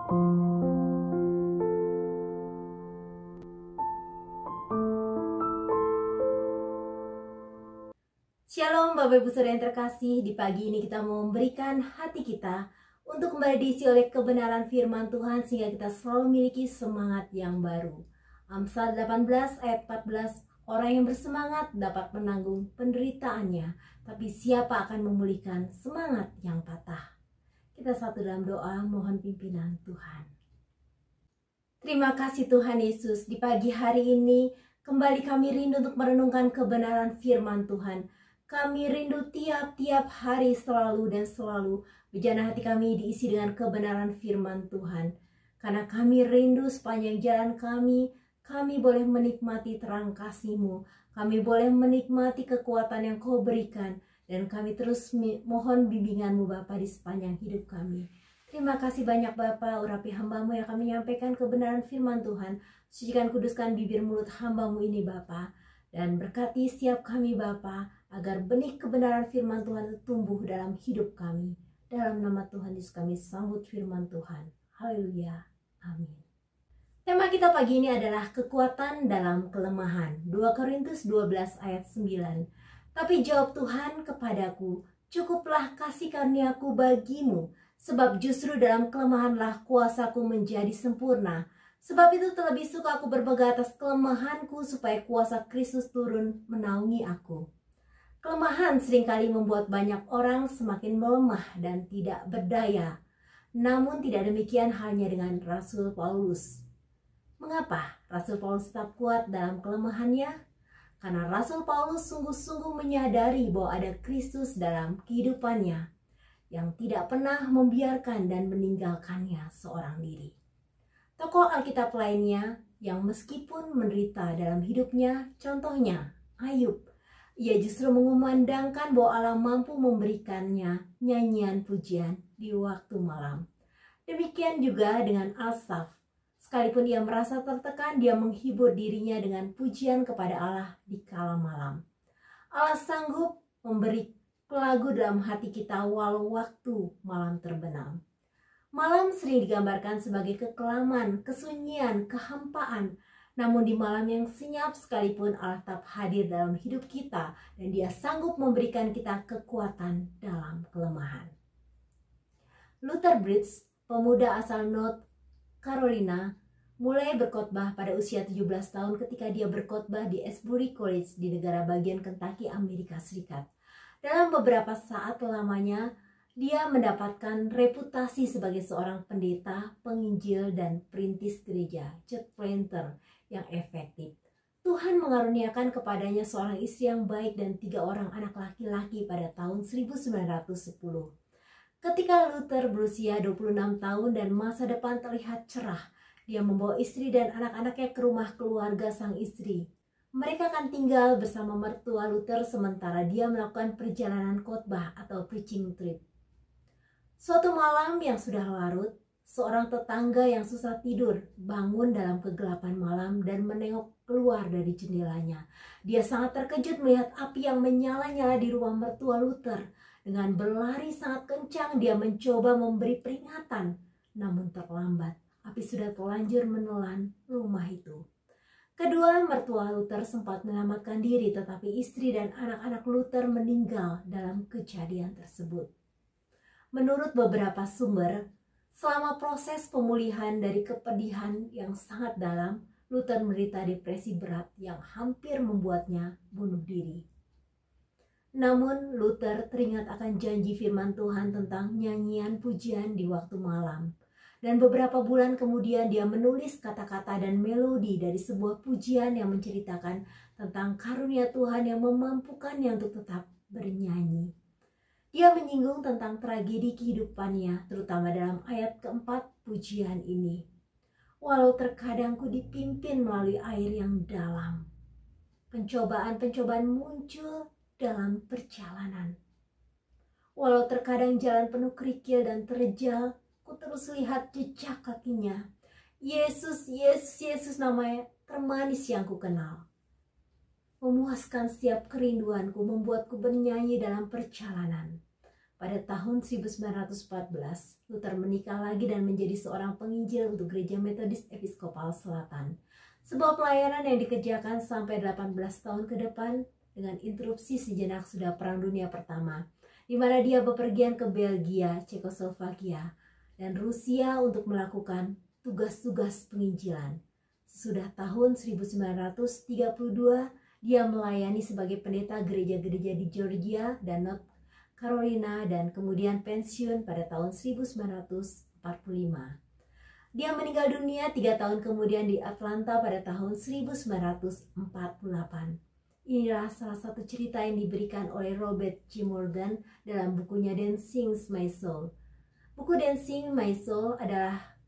Shalom Bapak Ibu Saudara yang terkasih, di pagi ini kita mau memberikan hati kita untuk kembali diisi oleh kebenaran firman Tuhan sehingga kita selalu memiliki semangat yang baru. Amsal 18 ayat 14, orang yang bersemangat dapat menanggung penderitaannya, tapi siapa akan memulihkan semangat yang patah? Kita satu dalam doa mohon pimpinan Tuhan. Terima kasih Tuhan Yesus, di pagi hari ini kembali kami rindu untuk merenungkan kebenaran firman Tuhan. Kami rindu tiap-tiap hari selalu dan selalu bejana hati kami diisi dengan kebenaran firman Tuhan. Karena kami rindu sepanjang jalan kami boleh menikmati terang kasih-Mu. Kami boleh menikmati kekuatan yang Kau berikan. Dan kami terus mohon bimbingan-Mu Bapa di sepanjang hidup kami. Terima kasih banyak Bapa, urapi hamba-Mu yang kami menyampaikan kebenaran firman Tuhan. Sucikan kuduskan bibir mulut hamba-Mu ini Bapa. Dan berkati setiap kami Bapa, agar benih kebenaran firman Tuhan tumbuh dalam hidup kami. Dalam nama Tuhan Yesus kami sambut firman Tuhan. Haleluya. Amin. Tema kita pagi ini adalah kekuatan dalam kelemahan. 2 Korintus 12 ayat 9. Tapi jawab Tuhan kepadaku, cukuplah kasih karuniaku bagimu, sebab justru dalam kelemahanlah kuasaku menjadi sempurna. Sebab itu terlebih suka aku bermegah atas kelemahanku supaya kuasa Kristus turun menaungi aku. Kelemahan seringkali membuat banyak orang semakin melemah dan tidak berdaya. Namun tidak demikian halnya dengan Rasul Paulus. Mengapa Rasul Paulus tetap kuat dalam kelemahannya? Karena Rasul Paulus sungguh-sungguh menyadari bahwa ada Kristus dalam kehidupannya yang tidak pernah membiarkan dan meninggalkannya seorang diri. Tokoh Alkitab lainnya yang meskipun menderita dalam hidupnya, contohnya Ayub, ia justru mengumandangkan bahwa Allah mampu memberikannya nyanyian pujian di waktu malam. Demikian juga dengan Asaf. Sekalipun ia merasa tertekan, dia menghibur dirinya dengan pujian kepada Allah di kala malam. Allah sanggup memberi lagu dalam hati kita walau waktu malam terbenam. Malam sering digambarkan sebagai kekelaman, kesunyian, kehampaan. Namun di malam yang senyap sekalipun Allah tetap hadir dalam hidup kita dan Dia sanggup memberikan kita kekuatan dalam kelemahan. Luther Bridges, pemuda asal North Carolina, mulai berkhotbah pada usia 17 tahun ketika dia berkhotbah di Asbury College di negara bagian Kentucky, Amerika Serikat. Dalam beberapa saat lamanya, dia mendapatkan reputasi sebagai seorang pendeta, penginjil, dan perintis gereja, church planter yang efektif. Tuhan mengaruniakan kepadanya seorang istri yang baik dan 3 orang anak laki-laki pada tahun 1910. Ketika Luther berusia 26 tahun dan masa depan terlihat cerah, dia membawa istri dan anak-anaknya ke rumah keluarga sang istri. Mereka akan tinggal bersama mertua Luther sementara dia melakukan perjalanan khotbah atau preaching trip. Suatu malam yang sudah larut, seorang tetangga yang susah tidur bangun dalam kegelapan malam dan menengok keluar dari jendelanya. Dia sangat terkejut melihat api yang menyala-nyala di rumah mertua Luther. Dengan berlari sangat kencang, dia mencoba memberi peringatan, namun terlambat. Api sudah terlanjur menelan rumah itu. Kedua mertua Luther sempat menyelamatkan diri, tetapi istri dan anak-anak Luther meninggal dalam kejadian tersebut. Menurut beberapa sumber, selama proses pemulihan dari kepedihan yang sangat dalam, Luther menderita depresi berat yang hampir membuatnya bunuh diri. Namun Luther teringat akan janji firman Tuhan tentang nyanyian pujian di waktu malam. Dan beberapa bulan kemudian dia menulis kata-kata dan melodi dari sebuah pujian yang menceritakan tentang karunia Tuhan yang memampukannya untuk tetap bernyanyi. Dia menyinggung tentang tragedi kehidupannya, terutama dalam ayat keempat pujian ini. Walau terkadang ku dipimpin melalui air yang dalam, pencobaan-pencobaan muncul dalam perjalanan. Walau terkadang jalan penuh kerikil dan terjal, ku terus lihat jejak kakinya. Yesus, Yesus, Yesus namanya termanis yang ku kenal. Memuaskan setiap kerinduanku, membuatku bernyanyi dalam perjalanan. Pada tahun 1914, Luther menikah lagi dan menjadi seorang penginjil untuk Gereja Metodis Episkopal Selatan. Sebuah pelayanan yang dikerjakan sampai 18 tahun ke depan dengan interupsi sejenak sudah Perang Dunia Pertama, di mana dia bepergian ke Belgia, Cekoslovakia, dan Rusia untuk melakukan tugas-tugas penginjilan. Sesudah tahun 1932, dia melayani sebagai pendeta gereja-gereja di Georgia dan North Carolina dan kemudian pensiun pada tahun 1945. Dia meninggal dunia 3 tahun kemudian di Atlanta pada tahun 1948. Inilah salah satu cerita yang diberikan oleh Robert G. Morgan dalam bukunya Dancing My Soul. Buku Dancing My Soul adalah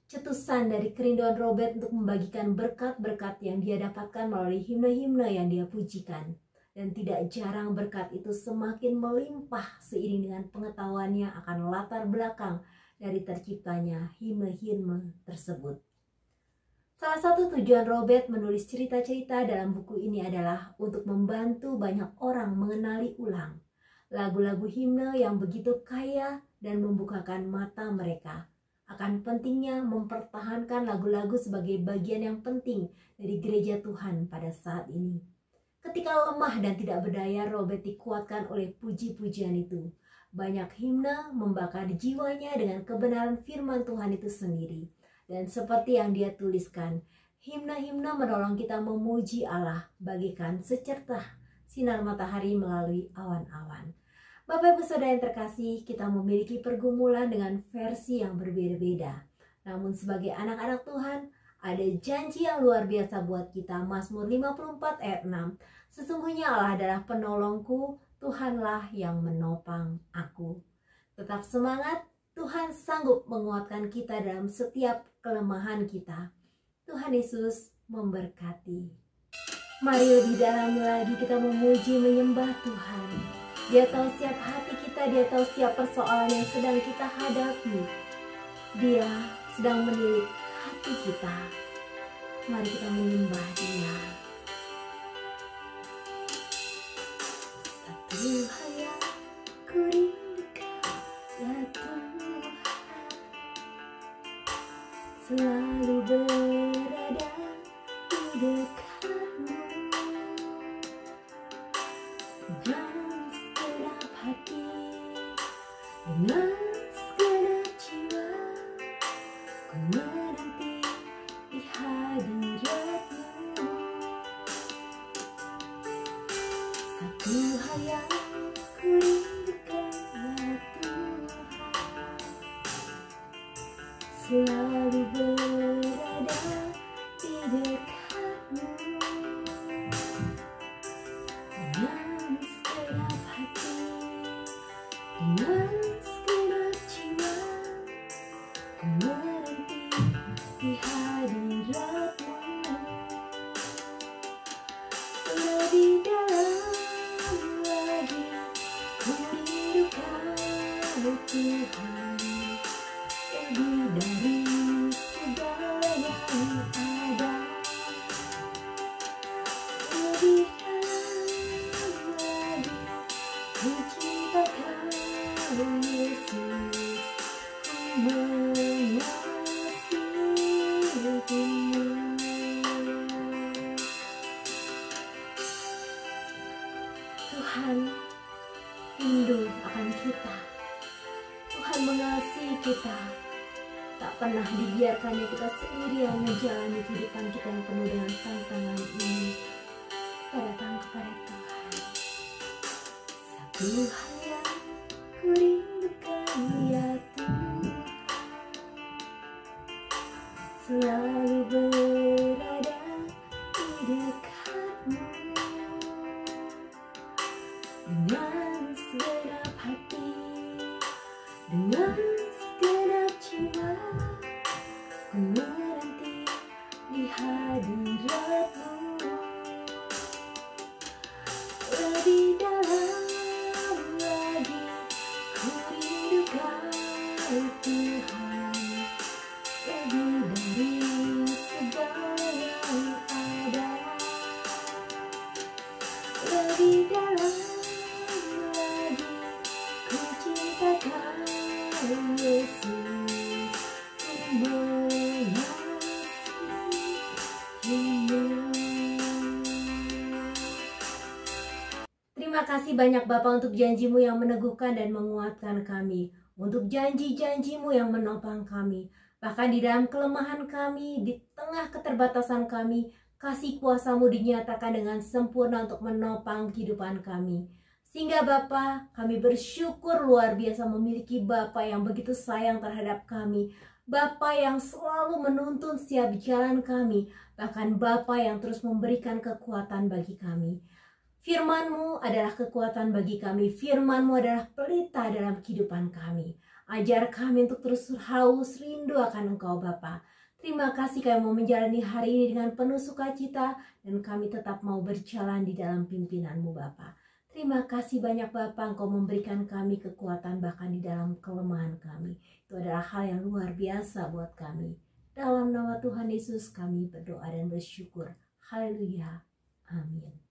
cetusan dari kerinduan Robert untuk membagikan berkat-berkat yang dia dapatkan melalui himne-himne yang dia pujikan. Dan tidak jarang berkat itu semakin melimpah seiring dengan pengetahuannya akan latar belakang dari terciptanya himne-himne tersebut. Salah satu tujuan Robert menulis cerita-cerita dalam buku ini adalah untuk membantu banyak orang mengenali ulang lagu-lagu himne yang begitu kaya dan membukakan mata mereka akan pentingnya mempertahankan lagu-lagu sebagai bagian yang penting dari gereja Tuhan pada saat ini. Ketika lemah dan tidak berdaya, Robert dikuatkan oleh puji-pujian itu. Banyak himne membakar jiwanya dengan kebenaran firman Tuhan itu sendiri. Dan seperti yang dia tuliskan, himne-himne menolong kita memuji Allah bagaikan secercah sinar matahari melalui awan-awan. Bapak Ibu Saudara yang terkasih, kita memiliki pergumulan dengan versi yang berbeda-beda. Namun sebagai anak-anak Tuhan, ada janji yang luar biasa buat kita. Mazmur 54 ayat 6. Sesungguhnya Allah adalah penolongku, Tuhanlah yang menopang aku. Tetap semangat, Tuhan sanggup menguatkan kita dalam setiap kelemahan kita. Tuhan Yesus memberkati. Mari lebih dalam lagi kita memuji menyembah Tuhan. Dia tahu setiap hati kita, dia tahu setiap persoalan yang sedang kita hadapi. Dia sedang menilik hati kita. Mari kita menyembah Dia. Satu hal yang ku rindukan, ya Tuhan, selalu berada di dekat-Mu. Dengan segenap hati, dengan segenap jiwa, ku menanti di hadirat-Mu. Satu hal yang ku rindukan, ya Tuhan, selalu berada di dekat-Mu. Dengan segenap hati, dengan segenap jiwa, ku menanti di hadirat-Mu. Lebih dalam lagi ku rindukan Tuhan, lebih dari segala yang ada. Lebih dalam lagi ku cinta Kau Yesus, ku mengasihi-Mu. Tuhan rindu akan kita. Tuhan mengasihi kita. Tak pernah dibiarkannya kita sendirian menjalani kehidupan kita yang penuh dengan tantangan ini. Kita datang kepada Tuhan. Satu hal yang ku rindukan, ya Tuhan, selalu berada di dekat-Mu. Dengan segenap hati, dengan segenap jiwa, ku menanti di hadirat-Mu. Lebih dalam lagi ku rindukan Tuhan, lebih dari segala yang ada. Lebih dalam lagi ku Terima kasih banyak Bapa untuk janji-Mu yang meneguhkan dan menguatkan kami, untuk janji-janji-Mu yang menopang kami. Bahkan di dalam kelemahan kami, di tengah keterbatasan kami, kasih kuasa-Mu dinyatakan dengan sempurna untuk menopang kehidupan kami. Sehingga Bapa, kami bersyukur luar biasa memiliki Bapa yang begitu sayang terhadap kami. Bapa yang selalu menuntun setiap jalan kami, bahkan Bapa yang terus memberikan kekuatan bagi kami. Firman-Mu adalah kekuatan bagi kami. Firman-Mu adalah pelita dalam kehidupan kami. Ajar kami untuk terus haus rindu akan Engkau Bapa. Terima kasih kami mau menjalani hari ini dengan penuh sukacita dan kami tetap mau berjalan di dalam pimpinan-Mu Bapa. Terima kasih banyak Bapa, Engkau memberikan kami kekuatan bahkan di dalam kelemahan kami. Itu adalah hal yang luar biasa buat kami. Dalam nama Tuhan Yesus kami berdoa dan bersyukur. Haleluya. Amin.